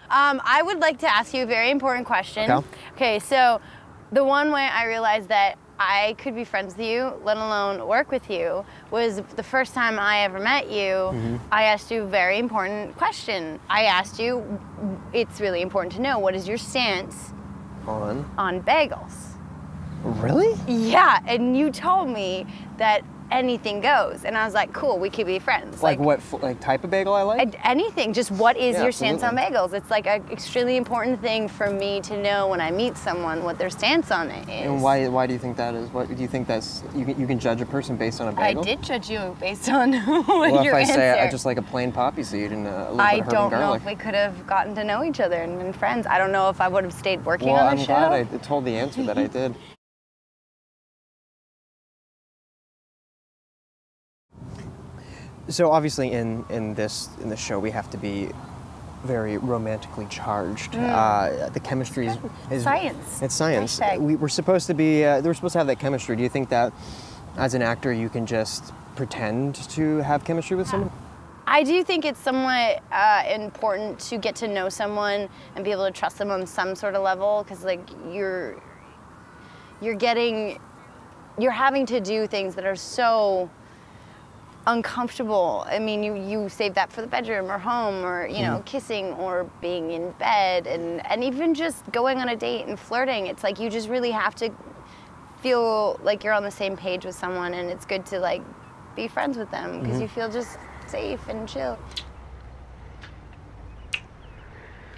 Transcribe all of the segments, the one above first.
I would like to ask you a very important question. Okay, so the one way I realized that I could be friends with you, let alone work with you, was the first time I ever met you. I asked you a very important question. I asked you, it's really important to know, what is your stance on bagels? Really? Yeah, and you told me that anything goes, and I was like, cool, we could be friends. Like what type of bagel I like? Anything, just what is your stance on bagels? It's like an extremely important thing for me to know when I meet someone what their stance on it is. And why do you think that is? What do you think that's, you can judge a person based on a bagel? I did judge you based on your well, if I answer. say I just like a plain poppy seed and a little bit of herb and garlic. I don't know if we could have gotten to know each other and been friends. I don't know if I would have stayed working on the show. Well, I'm glad I told the answer that I did. So obviously in the show we have to be very romantically charged. The chemistry is science. It's science. We're supposed to be. We're supposed to have that chemistry. Do you think that as an actor you can just pretend to have chemistry with someone? I do think it's somewhat important to get to know someone and be able to trust them on some sort of level, because like you're having to do things that are so uncomfortable. I mean, you save that for the bedroom or home, or you know, kissing or being in bed, and even just going on a date and flirting. It's like you just really have to feel like you're on the same page with someone, and it's good to like be friends with them because you feel just safe and chill.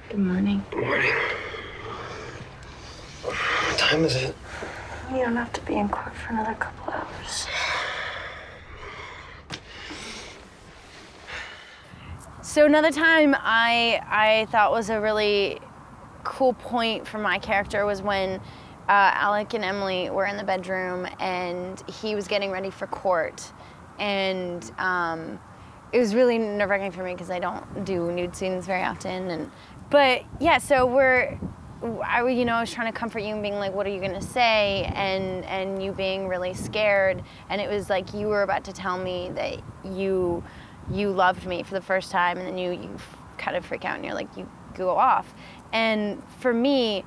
Good morning. Good morning. What time is it? You don't have to be in court for another couple hours. So another time I thought was a really cool point for my character was when Alec and Emily were in the bedroom and he was getting ready for court, and it was really nerve-wracking for me because I don't do nude scenes very often. But yeah, so I was trying to comfort you and being like, what are you gonna say? And you being really scared, and it was like you were about to tell me that you loved me for the first time, and then you kind of freak out and you're like, you go off. And for me,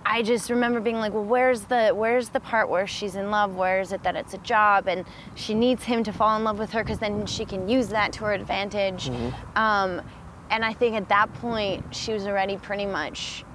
I just remember being like, well, where's the part where she's in love? Where is it that it's a job and she needs him to fall in love with her because then she can use that to her advantage? And I think at that point, she was already pretty much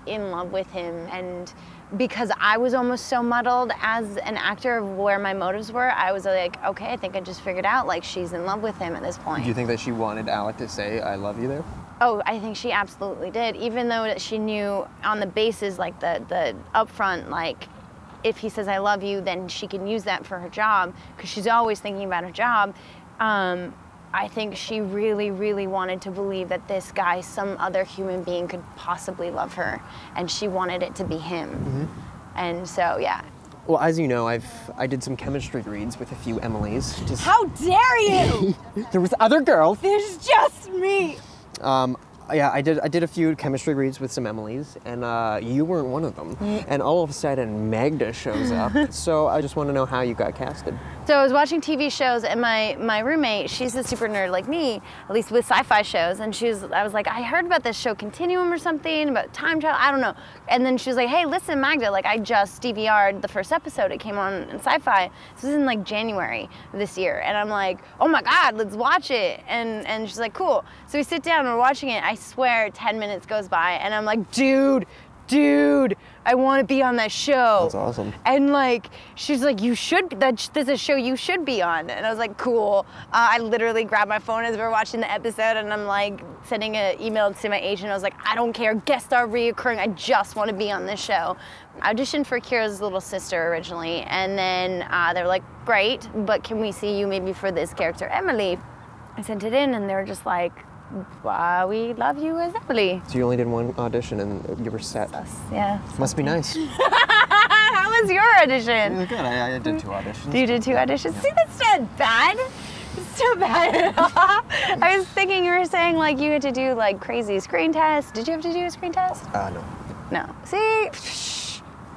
in love with him. And because I was almost so muddled as an actor of where my motives were, I was like, okay, I think I just figured out, like, she's in love with him at this point. Do you think that she wanted Alec to say, I love you there? Oh, I think she absolutely did, even though that she knew on the basis, like the upfront, like, if he says I love you, then she can use that for her job, because she's always thinking about her job. I think she really, really wanted to believe that this guy, some other human being, could possibly love her, and she wanted it to be him. And so, yeah. Well, as you know, I did some chemistry reads with a few Emilys. How dare you! There was other girls. There's just me. Yeah, I did a few chemistry reads with some Emilys, and you weren't one of them. And all of a sudden, Magda shows up. So I just want to know how you got casted. So I was watching TV shows, and my roommate, she's a super nerd like me, at least with sci-fi shows, and I was like, I heard about this show Continuum or something, about time travel, I don't know. And then she was like, hey, listen, Magda, like, I just DVR'd the first episode. It came on in sci-fi. This was in like January of this year. And I'm like, oh my God, let's watch it. And she's like, cool. So we sit down and we're watching it. I swear 10 minutes goes by and I'm like, dude, I want to be on that show. That's awesome. And like, she's like, this is a show you should be on. And I was like, cool. I literally grabbed my phone as we were watching the episode, and I'm like sending an email to my agent. I was like, I don't care, guest star reoccurring, I just want to be on this show. I auditioned for Kira's little sister originally, and then they were like, great, but can we see you maybe for this character, Emily? I sent it in and they were just like, we love you as Emily. So you only did one audition and you were set. Yeah. Must be nice. How was your audition? Yeah, good. I did 2 auditions. You did 2 auditions? Yeah. See, that's not bad. It's not bad at all. I was thinking you were saying like you had to do like crazy screen tests. Did you have to do a screen test? No. No. See?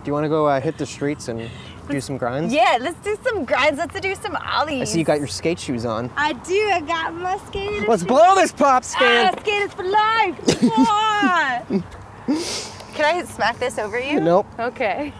you want to go hit the streets and do some grinds? Yeah, let's do some grinds. Let's do some ollies. I see you got your skate shoes on. I do. I got my skaters. Let's blow this pop stand. Skaters for life. Come on. Can I smack this over you? Nope. Okay.